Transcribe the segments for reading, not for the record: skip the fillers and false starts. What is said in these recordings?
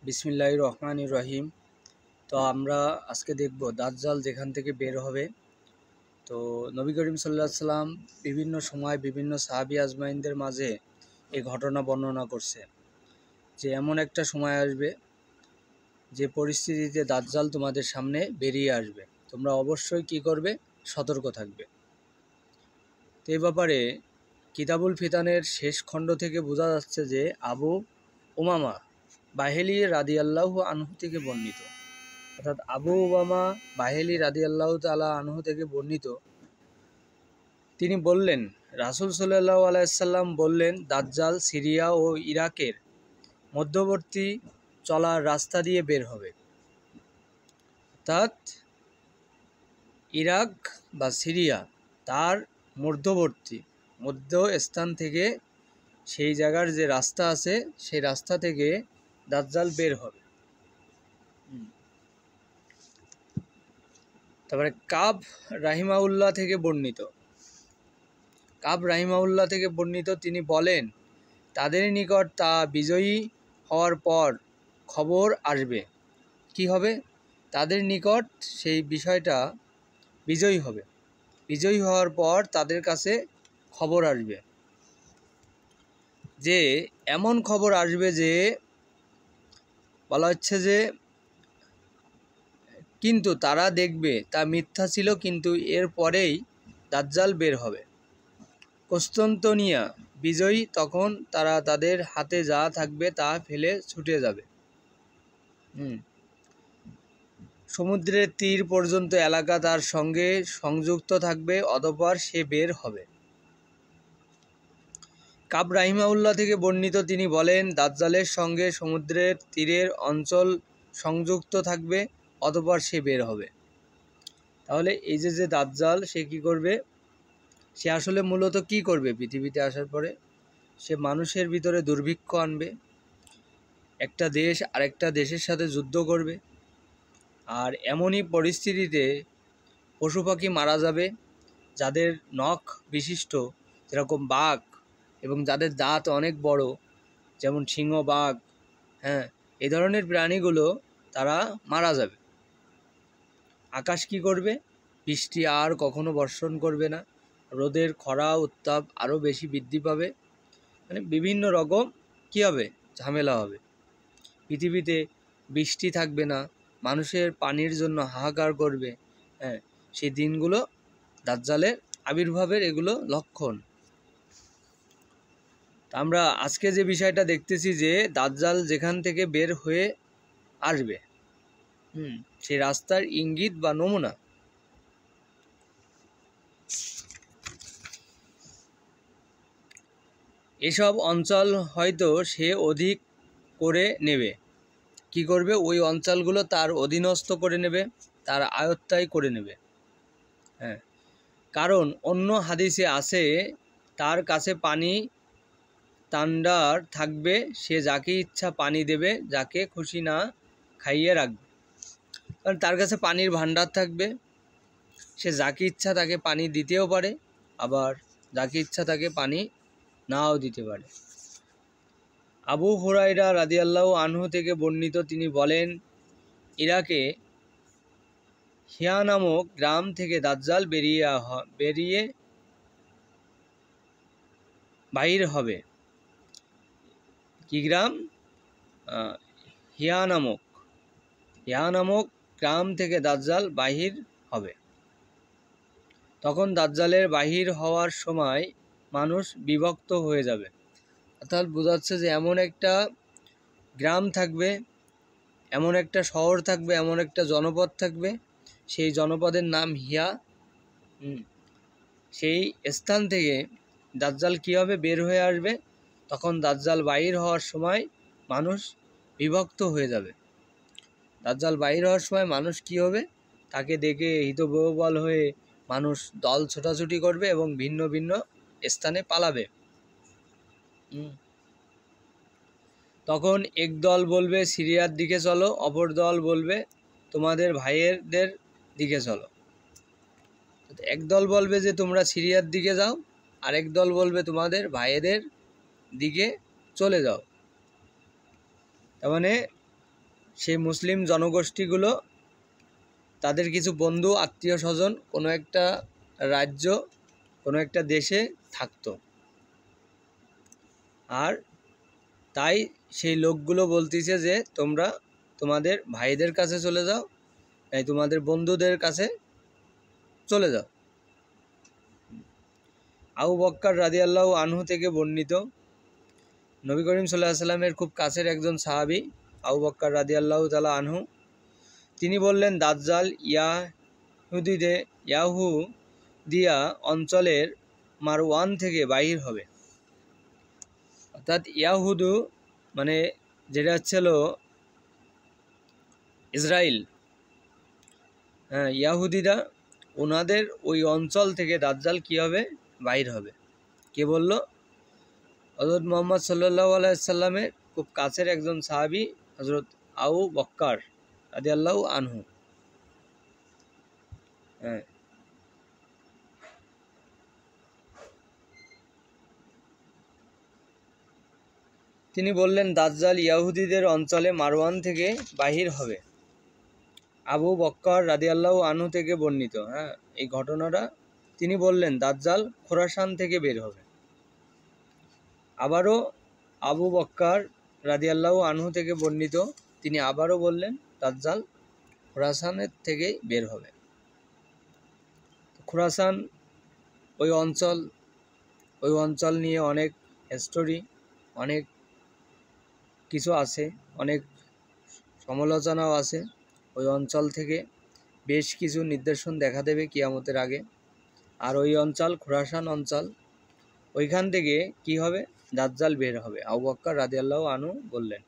বিসমিল্লাহির রহমানির রহিম। তো আমরা আজকে দেখব দাজ্জাল যেখান থেকে বের হবে। তো নবী করিম সাল্লাল্লাহু আলাইহি সাল্লাম বিভিন্ন সময় বিভিন্ন সাহাবী আজমাইনদের মাঝে এই ঘটনা বর্ণনা করছে যে এমন একটা সময় আসবে যে পরিস্থিতিতে দাজ্জাল তোমাদের সামনে বেরিয়ে আসবে, তোমরা অবশ্যই কি করবে? সতর্ক থাকবে। তো এই ব্যাপারে কিতাবুল ফিতানের শেষ খণ্ড থেকে বোঝা যাচ্ছে যে আবু উমামা বাহেলি রাদিয়াল্লাহু আনহু থেকে বর্ণিত, অর্থাৎ আবু উমামা বাহেলি রাদিয়াল্লাহু তাআলা আনহু থেকে বর্ণিত, তিনি বললেন রাসূল সাল্লাল্লাহু আলাইহি সাল্লাম বললেন, দাজ্জাল সিরিয়া ও ইরাকের মধ্যবর্তী চলার রাস্তা দিয়ে বের হবে। অর্থাৎ ইরাক বা সিরিয়া তার মধ্য স্থান থেকে সেই জায়গার যে রাস্তা আছে সেই রাস্তা থেকে দাজ্জাল বের হবে। তারপরে কাব রাহিমাউল্লাহ থেকে বর্ণিত, তিনি বলেন, তাদের নিকট তা বিজয়ী হওয়ার পর খবর আসবে। কি হবে? তাদের নিকট সেই বিষয়টা বিজয়ী হওয়ার পর তাদের কাছে খবর আসবে, যে এমন খবর আসবে যে বলা হচ্ছে যে কিন্তু তারা দেখবে তা মিথ্যা ছিল, কিন্তু এর পরেই দাজ্জাল বের হবে। কস্তান্তনিয়া বিজয়ী, তখন তারা তাদের হাতে যা থাকবে তা ফেলে ছুটে যাবে। সমুদ্রের তীর পর্যন্ত এলাকা তার সঙ্গে সংযুক্ত থাকবে, অতঃপর সে বের হবে। কাব রাহিমাউল্লাহ থেকে বর্ণিত, তিনি বলেন, দাজ্জালের সঙ্গে সমুদ্রের তীরের অঞ্চল সংযুক্ত থাকবে, অতঃপর সে বের হবে। তাহলে এই যে দাজ্জাল সে কি করবে? সে আসলে মূলত কি করবে? পৃথিবীতে আসার পরে সে মানুষের ভিতরে দুর্ভিক্ষ আনবে, একটা দেশ আরেকটা দেশের সাথে যুদ্ধ করবে, আর এমনই পরিস্থিতিতে পশু পাখি মারা যাবে যাদের নখ বিশিষ্ট, যেরকম বাঘ, এবং যাদের দাঁত অনেক বড়, যেমন সিংহ, বাঘ, এই ধরনের প্রাণীগুলো তারা মারা যাবে। আকাশ কি করবে? বৃষ্টি আর কখনো বর্ষণ করবে না, রোদের খরা উত্তাপ আরও বেশি বৃদ্ধি পাবে, মানে বিভিন্ন রকম কী হবে? ঝামেলা হবে। পৃথিবীতে বৃষ্টি থাকবে না, মানুষের পানির জন্য হাহাকার করবে। সেই দিনগুলো দাজ্জালের আবির্ভাবের এগুলো লক্ষণ। আমরা আজকে যে বিষয়টা দেখতেছি যে দাজ্জাল যেখান থেকে বের হয়ে আসবে, সেই রাস্তার ইঙ্গিত বা নমুনা। এসব অঞ্চল হয়তো সে অধিক করে নেবে। কি করবে? ওই অঞ্চলগুলো তার অধীনস্থ করে নেবে, তার আয়ত্তায় করে নেবে। কারণ অন্য হাদিসে আছে, তার কাছে পানি তান্ডার থাকবে, সে যাকে ইচ্ছা পানি দেবে, যাকে খুশি না খাইয়ে রাখবে। কারণ তার কাছে পানির ভান্ডার থাকবে, সে যাকে ইচ্ছা তাকে পানি দিতেও পারে, আবার যাকে ইচ্ছা তাকে পানি নাও দিতে পারে। আবু হুরায়রা রাদিয়াল্লাহু আনহু থেকে বর্ণিত, তিনি বলেন, ইরাকে হিয়া নামক গ্রাম থেকে দাজ্জাল বেরিয়ে বাহির হবে। কি গ্রাম? হিয়া নামক গ্রাম থেকে দাজ্জাল বাহির হবে। তখন দাজ্জালের বাহির হওয়ার সময় মানুষ বিভক্ত হয়ে যাবে। অর্থাৎ বোঝাচ্ছে যে এমন একটা গ্রাম থাকবে, এমন একটা শহর থাকবে, এমন একটা জনপদ থাকবে, সেই জনপদের নাম হিয়া। সেই স্থান থেকে দাজ্জাল কী হবে? বের হয়ে আসবে। তখন দাজ্জাল বাহির হওয়ার সময় মানুষ বিভক্ত হয়ে যাবে। দাজ্জাল বাহির হওয়ার সময় মানুষ কী হবে? তাকে দেখে হিতবিহ্বল হয়ে মানুষ দল ছোটাছুটি করবে এবং ভিন্ন ভিন্ন স্থানে পালাবে। তখন এক দল বলবে সিরিয়ার দিকে চলো, অপর দল বলবে তোমাদের ভাইয়েদের দিকে চলো। এক দল বলবে যে তোমরা সিরিয়ার দিকে যাও, আরেক দল বলবে তোমাদের ভাইয়েদের দিকে চলে যাও। তার মানে সেই মুসলিম জনগোষ্ঠীগুলো তাদের কিছু বন্ধু আত্মীয় স্বজন কোনো একটা রাজ্য কোনো একটা দেশে থাকতো, আর তাই সেই লোকগুলো বলতেছে যে তোমরা তোমাদের ভাইদের কাছে চলে যাও, তাই তোমাদের বন্ধুদের কাছে চলে যাও। আবু বক্কর রাদিয়াল্লাহু আনহু থেকে বর্ণিত, নবী করিম সাল্লাল্লাহু আলাইহি সাল্লামের খুব কাছের একজন সাহাবী আবু বক্কর রাদিয়াল্লাহু তাআলা আনহু, তিনি বললেন, দাজ্জাল ইয়াহুদিয়া অঞ্চলের মারওয়ান থেকে বাহির হবে। অর্থাৎ ইয়াহুদু মানে যেটা ছিল ইসরায়েল, ইয়াহুদিরা, ওনাদের ওই অঞ্চল থেকে দাজ্জাল কী হবে, বাহির হবে। কে বলল? হযরত মুহাম্মদ সাল্লাল্লাহু আলাইহি সাল্লামের খুব কাছের একজন সাহাবী হযরত আবু বক্কর রাদিয়াল্লাহু আনহু। তিনি বললেন, দাজ্জাল ইয়াহুদিদের অঞ্চলে মারওয়ান থেকে বাহির হবে। আবু বক্কর রাদিয়াল্লাহু আনহু থেকে বর্ণিত, এই ঘটনাটা তিনি বললেন, দাজ্জাল খোরাসান থেকে বের হবে। আবারও আবু বক্কর রাদিয়াল্লাহু আনহু থেকে বর্ণিত, তিনি আবারও বললেন, দাজ্জাল খোরাসানের থেকে বের হবে। খোরাসান ওই অঞ্চল নিয়ে অনেক হিস্টোরি, অনেক কিছু আছে, অনেক সমালোচনাও আছে। ওই অঞ্চল থেকে বেশ কিছু নিদর্শন দেখা দেবে কিয়ামতের আগে। আর ওই অঞ্চল খোরাসান অঞ্চল, ওইখান থেকে কি হবে, দাজ্জাল বের হবে। আবু বক্কর রাদিয়াল্লাহু আনহু বললেন।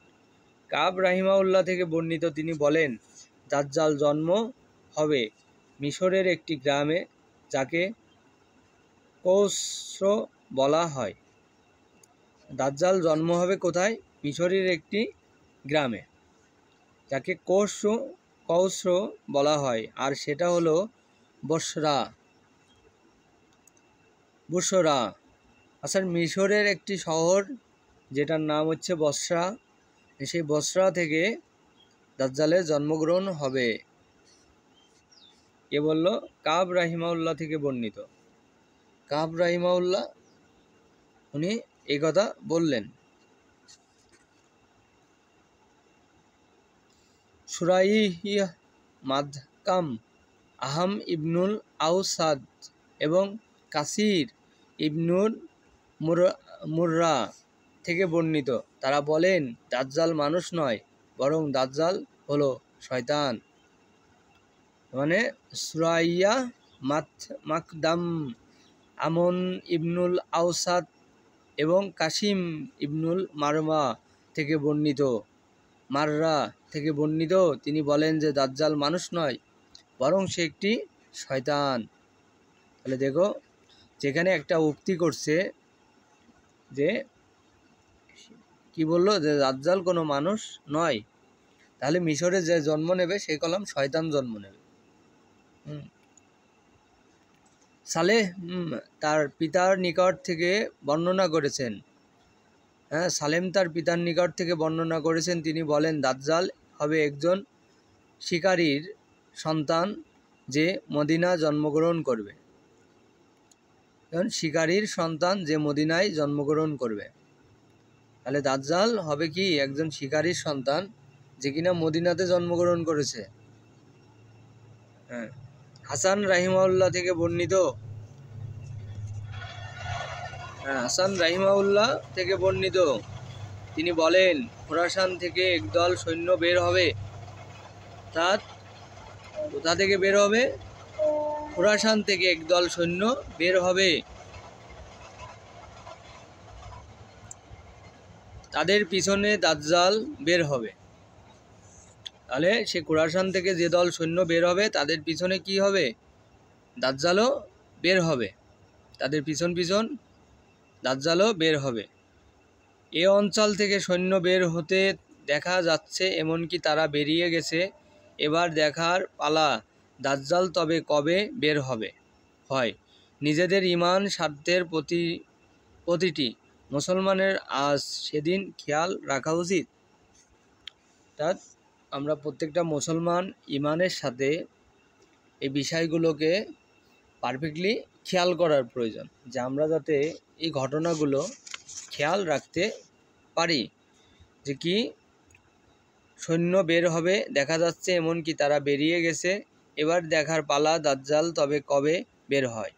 কাব রাহিমাহুল্লাহ থেকে বর্ণিত, তিনি বলেন, দাজ্জাল জন্ম হবে মিশরের একটি গ্রামে যাকে কৌস্র বলা হয়। দাজ্জাল জন্ম হবে কোথায়? মিশরের একটি গ্রামে যাকে কৌস্র বলা হয়, আর সেটা হলো বুসরা। আচ্ছা, মিশরের একটি শহর যেটার নাম হচ্ছে বসরা, সেই বসরা থেকে দাজ্জালের জন্মগ্রহণ হবে। কে বলল? কাব রাহিমাহুল্লাহ থেকে বর্ণিত। কাব রাহিমাহুল্লাহ উনি এই কথা বললেন। সুরাইহ মাদকাম, আহাম ইবনুল আউসাদ এবং কাসির ইবনুল মুররা থেকে বর্ণিত, তারা বলেন, দাজ্জাল মানুষ নয়, বরং দাজ্জাল হলো শয়তান। মানে সুরাইয়া মাকদাম, আমন ইবনুল আউসাদ এবং কাসিম ইবনুল মাররা থেকে বর্ণিত, তিনি বলেন যে দাজ্জাল মানুষ নয়, বরং সে একটি শয়তান। তাহলে দেখো, যেখানে একটা উক্তি করছে যে কি বললো, যে দাজ্জাল কোনো মানুষ নয়, তাহলে মিশরে যে জন্ম নেবে সে কলম শয়তান জন্ম নেবে। সালেহ তার পিতার নিকট থেকে বর্ণনা করেছেন, সালেম তার পিতার নিকট থেকে বর্ণনা করেছেন, তিনি বলেন, দাজ্জাল হবে একজন শিকারীর সন্তান যে মদিনা জন্মগ্রহণ করবে। শিকারীর সন্তান যে মদিনায় জন্মগ্রহণ করবে, তাহলে দাজ্জাল হবে কি, একজন শিকারীর সন্তান যে কিনা মদিনাতে জন্মগ্রহণ করেছে। হাসান রাহিমাহুল্লাহ থেকে বর্ণিত, তিনি বলেন, খোরাসান থেকে একদল সৈন্য বের হবে। অর্থাৎ কোথা থেকে বের হবে? খোরাসান থেকে একদল সৈন্য বের হবে। তাদের পিছনে দাজ্জাল বের হবে। তাহলে সে খোরাসান থেকে যে দল সৈন্য বের হবে তাদের পিছনে কি হবে? দাজ্জালও বের হবে। তাদের পিছন দাজ্জালও বের হবে। এ অঞ্চল থেকে সৈন্য বের হতে দেখা যাচ্ছে, এমনকি তারা বেরিয়ে গেছে। এবার দেখার পালা, দাজ্জাল তবে কবে বের হয়। নিজেদের ঈমান স্বার্থের প্রতিটি মুসলমানের আজ সেদিন খেয়াল রাখা উচিত। অর্থাৎ আমরা প্রত্যেকটা মুসলমান ইমানের সাথে এই বিষয়গুলোকে পারফেক্টলি খেয়াল করার প্রয়োজন, যে আমরা যাতে এই ঘটনাগুলো খেয়াল রাখতে পারি, যে কি সৈন্য বের হবে দেখা যাচ্ছে, এমনকি তারা বেরিয়ে গেছে, এবার দেখার পালা দাজ্জাল তবে কবে বের হয়।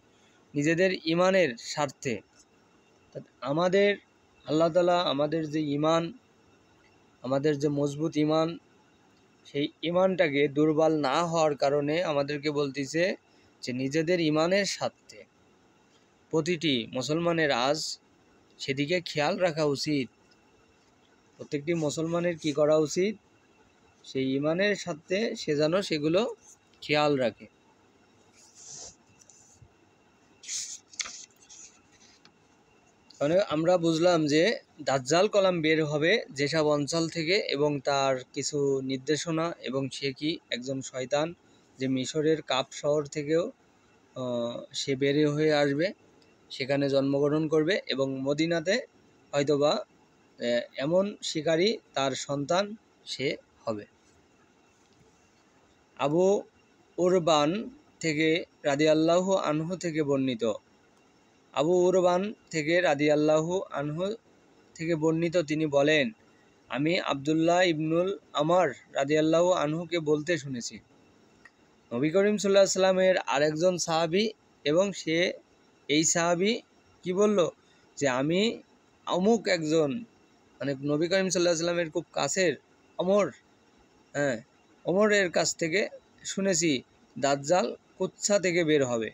নিজেদের ইমানের স্বার্থে আমাদের আল্লাহ তাআলা আমাদের যে ইমান, আমাদের যে মজবুত ইমান, সেই ইমানটাকে দুর্বল না হওয়ার কারণে আমাদেরকে বলতেছে যে নিজেদের ইমানের স্বার্থে প্রতিটি মুসলমানের আজ সেদিকে খেয়াল রাখা উচিত। প্রত্যেকটি মুসলমানের কি করা উচিত, সেই ইমানের সাথে সে যেন সেগুলো খেয়াল রাখে। মানে আমরা বুঝলাম যে দাজ্জাল কলাম বের হবে যেসব অঞ্চল থেকে, এবং তার কিছু নির্দেশনা, এবং সে কি একজন শয়তান, যে মিশরের কাপ শহর থেকেও সে বের হয়ে আসবে, সেখানে জন্মগ্রহণ করবে, এবং মদিনাতে হয়তোবা এমন শিকারী তার সন্তান সে হবে। আবু উরবান থেকে রাদিয়াল্লাহু আনহু থেকে বর্ণিত, আবু উরবান থেকে রাদিয়াল্লাহু আনহু থেকে বর্ণিত, তিনি বলেন, আমি আব্দুল্লাহ ইবনুল আমর রাদিয়াল্লাহু আনহুকে বলতে শুনেছি, নবী করিম সাল্লাল্লাহু আলাইহি সাল্লামের আরেকজন সাহাবী, এবং সে এই সাহাবী কি বলল, যে আমি অমুক একজন, মানে নবী করিম সাল্লাল্লাহু আলাইহি সাল্লামের খুব কাছের অমর, অমরের কাছ থেকে শুনেছি দাজ্জাল কুৎসা থেকে বের হবে।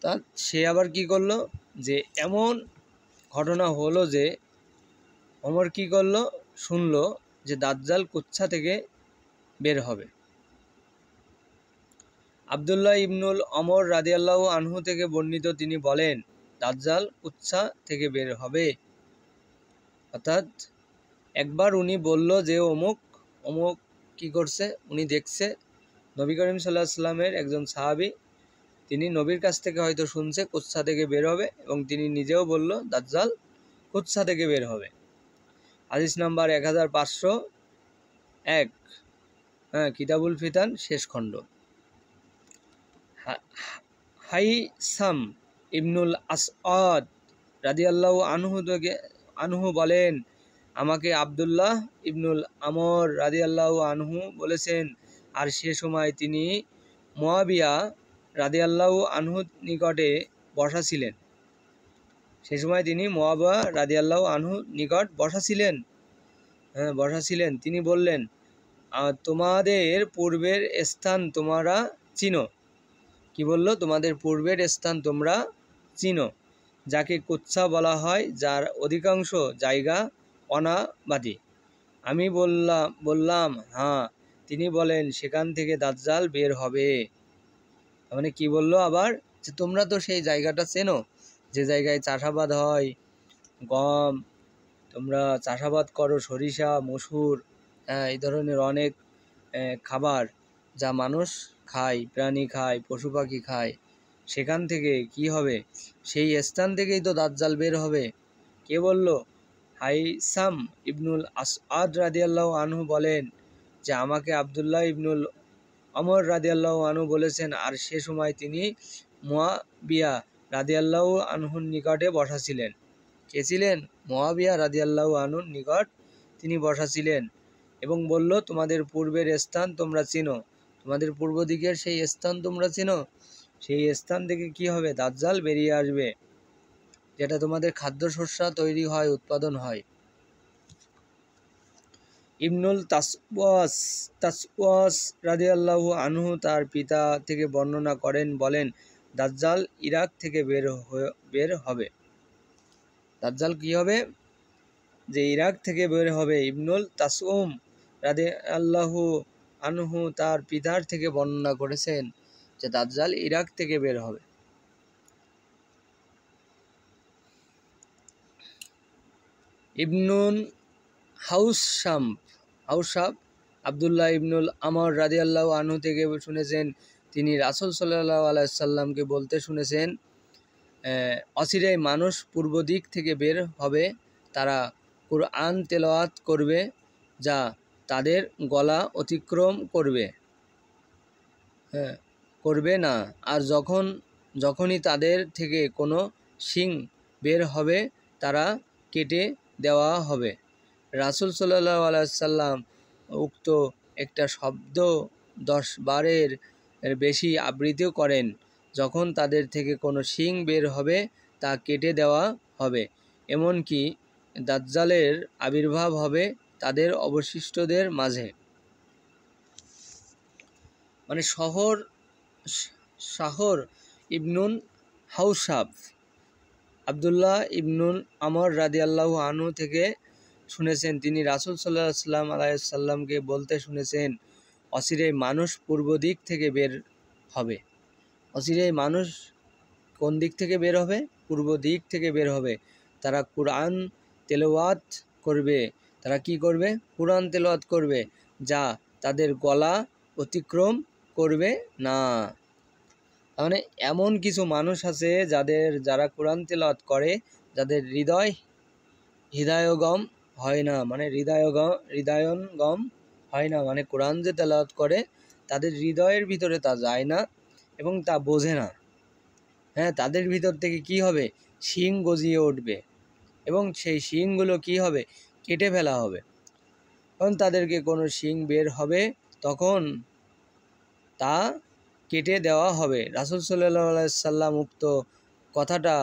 তা সে আবার কি করলো, যে এমন ঘটনা হলো যে ওমর কি করলো, শুনলো যে দাজ্জাল কুৎসা থেকে বের হবে। আব্দুল্লাহ ইবনুল আমর রাদিয়াল্লাহু আনহু থেকে বর্ণিত, তিনি বলেন, দাজ্জাল কুৎসা থেকে বের হবে, অর্থাৎ একবার উনি বলল যে অমুক অমুক কি করছে, উনি দেখছে, নবী করিম সাল্লাল্লাহু আলাইহি সাল্লামের একজন সাহাবী, তিনি নবীর কাছ থেকে হয়তো শুনছে কুৎসা থেকে বের হবে, এবং তিনি নিজেও বলল দাজ্জাল কুৎসা থেকে বের হবে। হাদিস নাম্বার 1501, কিতাবুল ফিতান শেষ খণ্ড। হাইসাম ইবনুল আসআদ রাদিয়াল্লাহু আনহু বলেন, আমাকে আব্দুল্লাহ ইবনুল আমর রাদিয়াল্লাহু আনহু বলেছেন, আর সে সময় তিনি মুয়াবিয়া রাদিয়াল্লাহু আনহুর নিকটে বসা ছিলেন। সে সময় তিনি মুয়াবিয়া রাদিয়াল্লাহু আনহুর নিকট বসা ছিলেন। তিনি বললেন, তোমাদের পূর্বের স্থান তোমরা চিনো। কি বলল, তোমাদের পূর্বের স্থান তোমরা চিনো, যাকে কুৎসা বলা হয়, যার অধিকাংশ জায়গা অনাবাদী। আমি বললাম হ্যাঁ। তিনি বলেন, সেখান থেকে দাজ্জাল বের হবে। মানে কি বললো আবার, যে তোমরা তো সেই জায়গাটা চেনো, যে জায়গায় চাষাবাদ হয়, গম, তোমরা চাষাবাদ করো, সরিষা, মসুর, এই ধরনের অনেক খাবার যা মানুষ খায়, প্রাণী খায়, পশু পাখি খায়, সেখান থেকে কি হবে, সেই স্থান থেকেই তো দাজ্জাল বের হবে। কে বলল? হাইসাম ইবনুল আসআদ রাদিয়াল্লাহু আনহু বলেন, যে আমাকে আব্দুল্লাহ ইবনুল আমর রাদিয়াল্লাহু আনহু বলেছেন, আর সে সময় তিনি মুয়াবিয়া রাদিয়াল্লাহু আনহুর নিকটে বসা ছিলেন। কে ছিলেন? মুয়াবিয়া রাদিয়াল্লাহু আনহুর নিকট তিনি বসা ছিলেন, এবং বলল, তোমাদের পূর্বের স্থান তোমরা চিনো, তোমাদের পূর্ব দিকের সেই স্থান তোমরা চিনো, সেই স্থান থেকে কি হবে, দাজ্জাল বেরিয়ে আসবে, যেটা তোমাদের খাদ্যশস্য তৈরি হয়, উৎপাদন হয়। ইবনুল তাসওয়াস রাদিয়াল্লাহু আনহু তার পিতা থেকে বর্ণনা করেন, বলেন, দাজ্জাল ইরাক থেকে বের হবে। দাজ্জাল কি হবে, যে ইরাক থেকে বের হবে। ইবনুল তাসউম রাদিয়াল্লাহু আনহু তার পিতার থেকে বর্ণনা করেছেন যে দাজ্জাল ইরাক থেকে বের হবে। ইবনুল হাউসাব আব্দুল্লাহ ইবনুল আমর রাদিয়াল্লাহু আনহু থেকে শুনেছেন, তিনি রাসূল সাল্লাল্লাহু আলাইহি সাল্লামকে বলতে শুনেছেন, অচিরেই মানুষ পূর্ব দিক থেকে বের হবে, তারা কুরআন তেলাওয়াত করবে, যা তাদের গলা অতিক্রম করবে, হ্যাঁ, করবে না। আর যখনই তাদের থেকে কোনো শিং বের হবে তারা কেটে দেওয়া হবে। রাসূল সাল্লাল্লাহু আলাইহি সাল্লাম উক্ত একটা শব্দ 10 বারের বেশি আবৃত্তি করেন। যখন তাদের থেকে কোনো শিং বের হবে তা কেটে দেওয়া হবে। এমনকি দাজ্জালের আবির্ভাব হবে তাদের অবশিষ্টদের মাঝে। মানে শাহর ইবনুল হাউসাব আবদুল্লাহ ইবনুল আমর রাদিয়াল্লাহু আনহু থেকে শুনেছেন, তিনি রাসূল সাল্লাল্লাহু আলাইহি সাল্লামকে বলতে শুনেছেন, অচিরেই মানুষ পূর্ব দিক থেকে বের হবে। অচিরেই মানুষ কোন দিক থেকে বের হবে? পূর্ব দিক থেকে বের হবে। তারা কুরআন তেলাওয়াত করবে। তারা কি করবে? কুরআন তেলাওয়াত করবে, যা তাদের গলা অতিক্রম করবে না। মানে এমন কিছু মানুষ আছে যারা কোরআন তেলাওয়াত করে, যাদের হৃদয়ঙ্গম হয় না, মানে হৃদয়ঙ্গম হয় না, মানে কোরআন যে তেলাওয়াত করে তাদের হৃদয়ের ভিতরে তা যায় না এবং তা বোঝে না। হ্যাঁ, তাদের ভিতর থেকে কি হবে? শিং গজিয়ে উঠবে এবং সেই শিংগুলো কি হবে? কেটে ফেলা হবে। তখন তাদেরকে কোনো শিং বের হবে তখন তা কেটে দেওয়া হবে। রাসূল সাল্লাল্লাহু আলাইহি সাল্লাম উক্ত কথাটা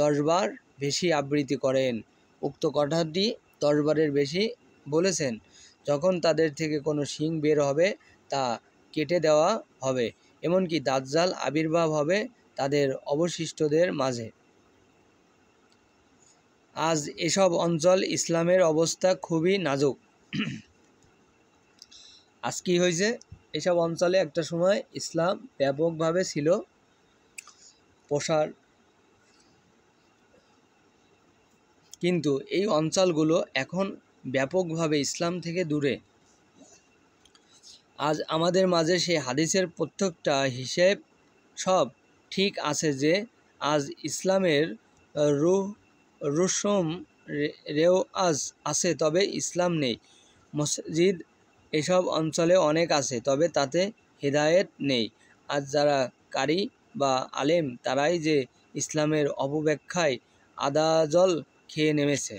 10 বার বেশি আবৃত্তি করেন। উক্ত কথাটি 10 বারের বেশি বলেছেন। যখন তাদের থেকে কোনো শিং বের হবে তা কেটে দেওয়া হবে। এমনকি দাজ্জাল আবির্ভাব হবে তাদের অবশিষ্টদের মাঝে। আজ এসব অঞ্চল ইসলামের অবস্থা খুবই নাজুক। আজ কি হয়েছে? এসব অঞ্চলে একটা সময় ইসলাম ব্যাপকভাবে ছিল প্রসার, কিন্তু এই অঞ্চলগুলো এখন ব্যাপকভাবে ইসলাম থেকে দূরে। আজ আমাদের মাঝে সেই হাদিসের প্রত্যেকটা হিসেব সব ঠিক আছে যে আজ ইসলামের রুসুম রেওয়াজ আছে, তবে ইসলাম নেই। মসজিদ এসব অঞ্চলে অনেক আছে, তবে তাতে হেদায়েত নেই। আজ যারা কারি বা আলেম তারাই যে ইসলামের অপব্যাখ্যায় আদাজল খেয়ে নেমেছে।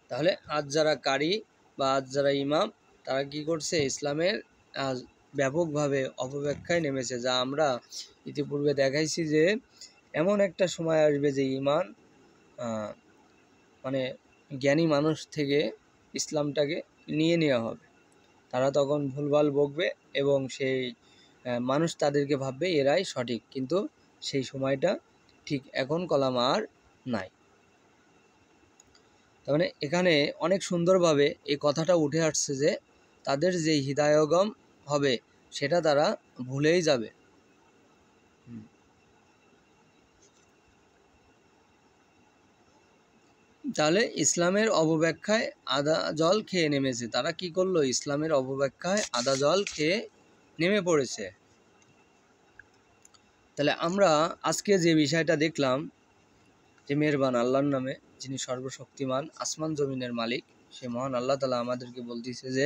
তাহলে আজ যারা কারি বা আজ যারা ইমাম তারা কি করছে? ইসলামের আজ ব্যাপকভাবে অপব্যাখ্যায় নেমেছে, যা আমরা ইতিপূর্বে দেখাইছি যে এমন একটা সময় আসবে যে ইমান মানে জ্ঞানী মানুষ থেকে ইসলামটাকে নিয়ে নেওয়া হবে। তারা তখন ভুলভাল বকবে এবং সেই মানুষ তাদেরকে ভাববে এরাই সঠিক, কিন্তু সেই সময়টা ঠিক এখন কলম আর নাই। তার মানে এখানে অনেক সুন্দরভাবে এই কথাটা উঠে আসছে যে তাদের যে হৃদয়ঙ্গম হবে সেটা তারা ভুলেই যাবে। তাহলে ইসলামের অপব্যাখ্যায় আদা জল খেয়ে নেমেছে। তারা কি করলো? ইসলামের অপব্যাখ্যায় আদা জল খেয়ে নেমে পড়েছে। তাহলে আমরা আজকে যে বিষয়টা দেখলাম যে মেহেরবান আল্লাহর নামে, যিনি সর্বশক্তিমান আসমান জমিনের মালিক, সে মহান আল্লাহ তাআলা আমাদেরকে বলতেছে যে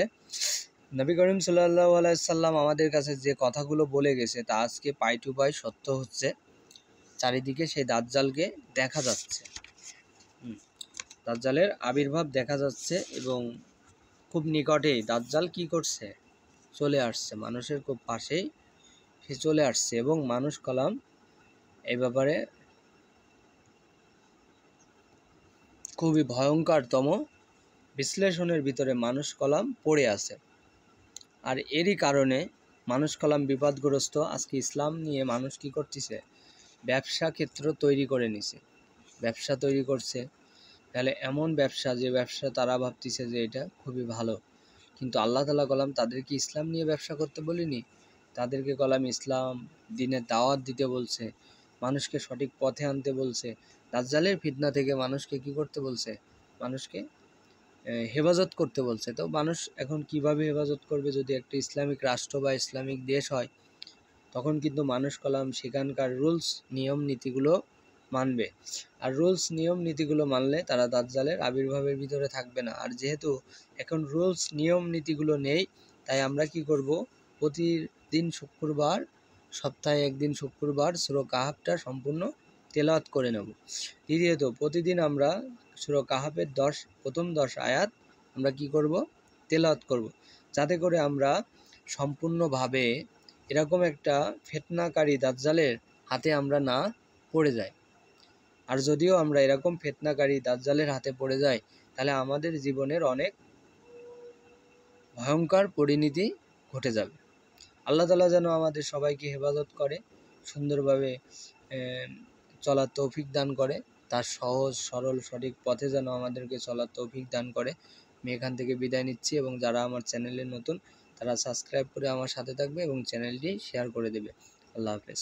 নবী করিম সাল্লাল্লাহু আলাইহি সাল্লাম আমাদের কাছে যে কথাগুলো বলে গেছে তা আজকে পাই টু পাই সত্য হচ্ছে। চারিদিকে সেই দাজ্জালকে দেখা যাচ্ছে, দাজ্জালের আবির্ভাব দেখা যাচ্ছে এবং খুব নিকটেই দাজ্জাল কি করছে? চলে আসছে, মানুষের খুব পাশেই সে চলে আসছে এবং মানুষ কলাম এই ব্যাপারে খুবই ভয়ঙ্করতম বিশ্লেষণের ভিতরে মানুষ কলাম পড়ে আছে। আর এরই কারণে মানুষ কলাম বিপদগ্রস্ত। আজকে ইসলাম নিয়ে মানুষ কি করতেছে? ব্যবসা ক্ষেত্র তৈরি করে নিছে, ব্যবসা তৈরি করছে। তাহলে এমন ব্যবসা, যে ব্যবসা তারা ভাবতেছে যে এটা খুবই ভালো, কিন্তু আল্লাহ তাআলা কলাম তাদেরকে ইসলাম নিয়ে ব্যবসা করতে বলিনি। তাদেরকে কলাম ইসলাম দিনের দাওয়াত দিতে বলছে, মানুষকে সঠিক পথে আনতে বলছে, দাজ্জালের ফিতনা থেকে মানুষকে কি করতে বলছে? মানুষকে হেফাজত করতে বলছে। তো মানুষ এখন কিভাবে হেফাজত করবে? যদি একটা ইসলামিক রাষ্ট্র বা ইসলামিক দেশ হয় তখন কিন্তু মানুষ কলাম সেখানকার রুলস নিয়ম নীতিগুলো মানবে। আর রুলস নিয়ম নীতিগুলো মানলে তারা দাজ্জালের আবির্ভাবের ভিতরে থাকবে না। আর যেহেতু এখন রুলস নিয়ম নীতিগুলো নেই, তাই আমরা কি করব, প্রতিদিন শুক্রবার, সপ্তাহে একদিন শুক্রবার সূরা কাহাফটা সম্পূর্ণ তেলাওয়াত করে নেব। দ্বিতীয়ত, প্রতিদিন আমরা সূরা কাহাফের প্রথম 10 আয়াত আমরা কি করব, তেলাওয়াত করব, যাতে করে আমরা সম্পূর্ণভাবে এরকম একটা ফিতনাকারী দাজ্জালের হাতে আমরা না পড়ে যাই। আর যদিও আমরা এরকম ফিতনাকারী দাজ্জালের হাতে পড়ে যাই, তাহলে আমাদের জীবনের অনেক ভয়ঙ্কর পরিণতি ঘটে যাবে। আল্লাহ তাআলা যেন আমাদের সবাইকে হেফাজত করে, সুন্দরভাবে চলার তৌফিক দান করে, তার সহজ সরল সঠিক পথে যেন আমাদেরকে চলার তৌফিক দান করে। আমি এখান থেকে বিদায় নিচ্ছি, এবং যারা আমার চ্যানেলে নতুন তারা সাবস্ক্রাইব করে আমার সাথে থাকবে এবং চ্যানেলটি শেয়ার করে দেবে। আল্লাহ হাফেজ।